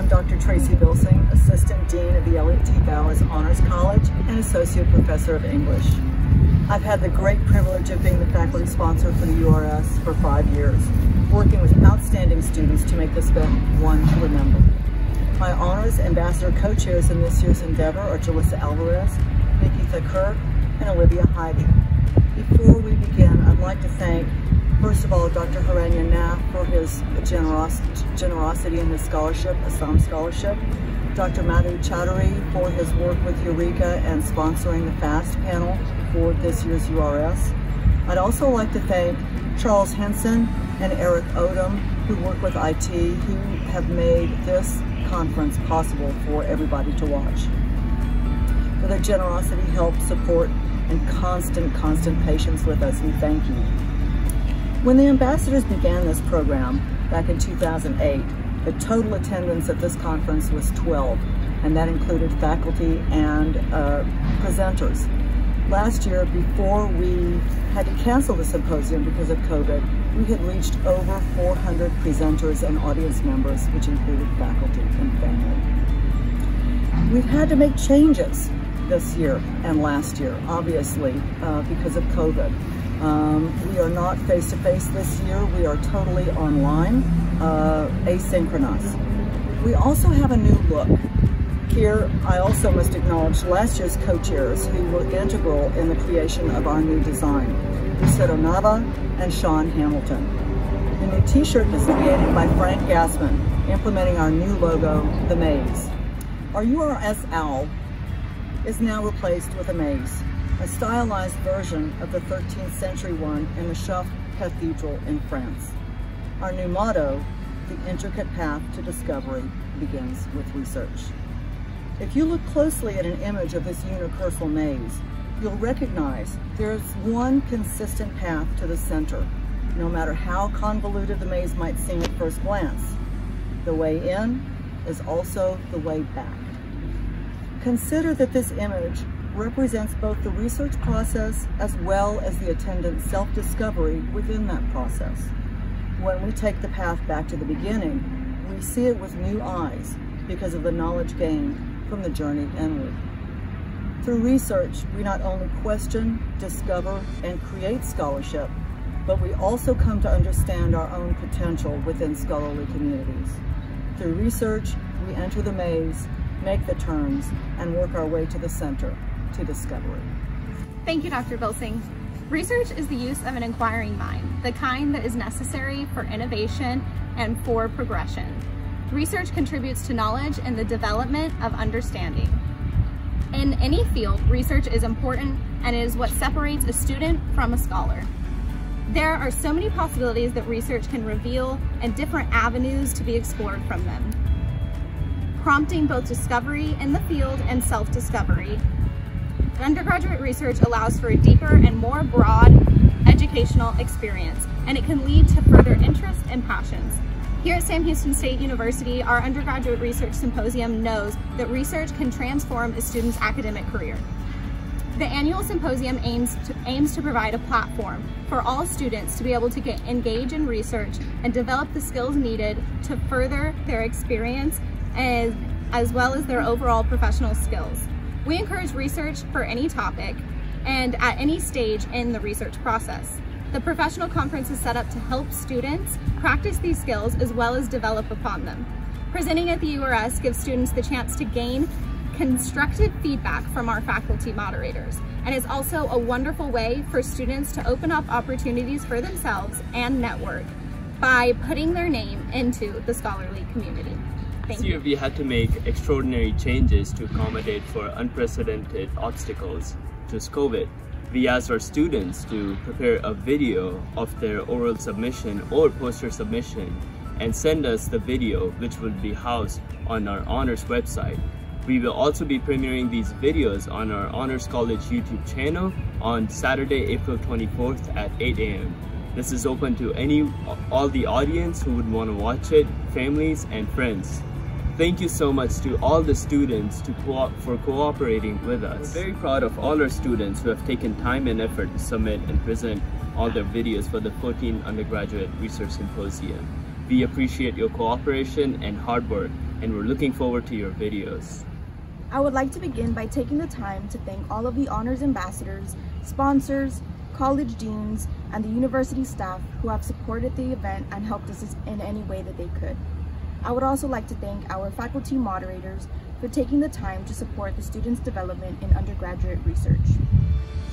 I'm Dr. Tracy Bilsing, Assistant Dean of the Elliott T. Bowers Honors College and Associate Professor of English. I've had the great privilege of being the faculty sponsor for the URS for 5 years, working with outstanding students to make this event one to remember. My honors ambassador co-chairs in this year's endeavor are Jalissa Alvarez, Nikita Kirk, and Olivia Heidi. Before we begin, I'd like to thank, first of all, Dr. Haranya Nath for his generosity in his scholarship, Assam Scholarship, Dr. Madhu Chaudhary for his work with Eureka and sponsoring the FAST panel for this year's URS. I'd also like to thank Charles Henson and Eric Odom, who work with IT, who have made this conference possible for everybody to watch. For their generosity, help, support, and constant patience with us, we thank you. When the ambassadors began this program back in 2008, the total attendance at this conference was 12, and that included faculty and presenters. Last year, before we had to cancel the symposium because of COVID, we had reached over 400 presenters and audience members, which included faculty and family. We've had to make changes this year and last year, obviously, because of COVID. We are not face-to-face this year. We are totally online, asynchronous. We also have a new look. Here, I also must acknowledge last year's co-chairs who were integral in the creation of our new design, Lucero Nava and Sean Hamilton. The new t-shirt is created by Frank Gassman, implementing our new logo, the maze. Our URS owl is now replaced with a maze, a stylized version of the 13th century one in the Chartres Cathedral in France. Our new motto, the intricate path to discovery, begins with research. If you look closely at an image of this universal maze, you'll recognize there's one consistent path to the center, no matter how convoluted the maze might seem at first glance. The way in is also the way back. Consider that this image represents both the research process as well as the attendant's self-discovery within that process. When we take the path back to the beginning, we see it with new eyes because of the knowledge gained from the journey inward. Through research, we not only question, discover, and create scholarship, but we also come to understand our own potential within scholarly communities. Through research, we enter the maze, make the turns, and work our way to the center, to discovery. Thank you, Dr. Bilsing. Research is the use of an inquiring mind, the kind that is necessary for innovation and for progression. Research contributes to knowledge and the development of understanding. In any field, research is important and it is what separates a student from a scholar. There are so many possibilities that research can reveal and different avenues to be explored from them, prompting both discovery in the field and self-discovery. Undergraduate research allows for a deeper and more broad educational experience, and it can lead to further interests and passions. Here at Sam Houston State University, our Undergraduate Research Symposium knows that research can transform a student's academic career. The annual symposium aims to provide a platform for all students to be able to engage in research and develop the skills needed to further their experience as well as their overall professional skills. We encourage research for any topic and at any stage in the research process. The professional conference is set up to help students practice these skills as well as develop upon them. Presenting at the URS gives students the chance to gain constructive feedback from our faculty moderators, and is also a wonderful way for students to open up opportunities for themselves and network by putting their name into the scholarly community. This year we had to make extraordinary changes to accommodate for unprecedented obstacles to COVID. We asked our students to prepare a video of their oral submission or poster submission and send us the video, which will be housed on our honors website. We will also be premiering these videos on our Honors College YouTube channel on Saturday, April 24th at 8 a.m. This is open to all the audience who would want to watch it, families and friends. Thank you so much to all the students for cooperating with us. We're very proud of all our students who have taken time and effort to submit and present all their videos for the 14th Undergraduate Research Symposium. We appreciate your cooperation and hard work. and we're looking forward to your videos. I would like to begin by taking the time to thank all of the honors ambassadors, sponsors, college deans, and the university staff who have supported the event and helped us in any way that they could. I would also like to thank our faculty moderators for taking the time to support the students' development in undergraduate research.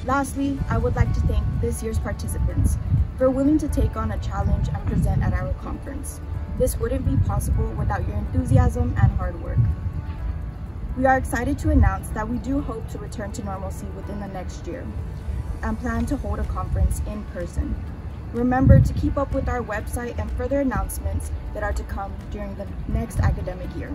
Lastly, I would like to thank this year's participants for willing to take on a challenge and present at our conference. This wouldn't be possible without your enthusiasm and hard work. We are excited to announce that we do hope to return to normalcy within the next year and plan to hold a conference in person. Remember to keep up with our website and further announcements that are to come during the next academic year.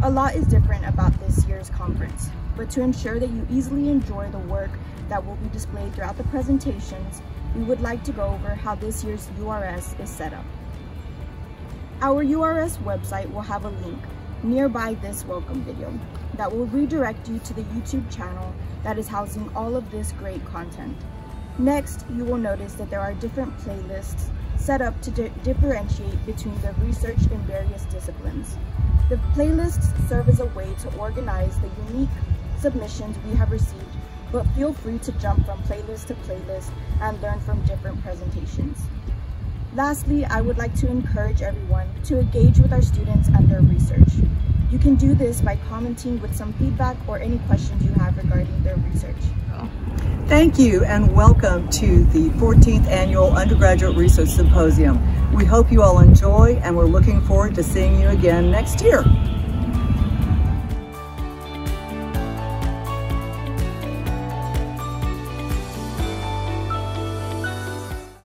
A lot is different about this year's conference, but to ensure that you easily enjoy the work that will be displayed throughout the presentations, we would like to go over how this year's URS is set up. Our URS website will have a link nearby this welcome video that will redirect you to the YouTube channel that is housing all of this great content. Next, you will notice that there are different playlists set up to differentiate between the research in various disciplines. The playlists serve as a way to organize the unique submissions we have received, but feel free to jump from playlist to playlist and learn from different presentations. Lastly, I would like to encourage everyone to engage with our students and their research. You can do this by commenting with some feedback or any questions you have regarding their research. Thank you and welcome to the 14th Annual Undergraduate Research Symposium. We hope you all enjoy and we're looking forward to seeing you again next year.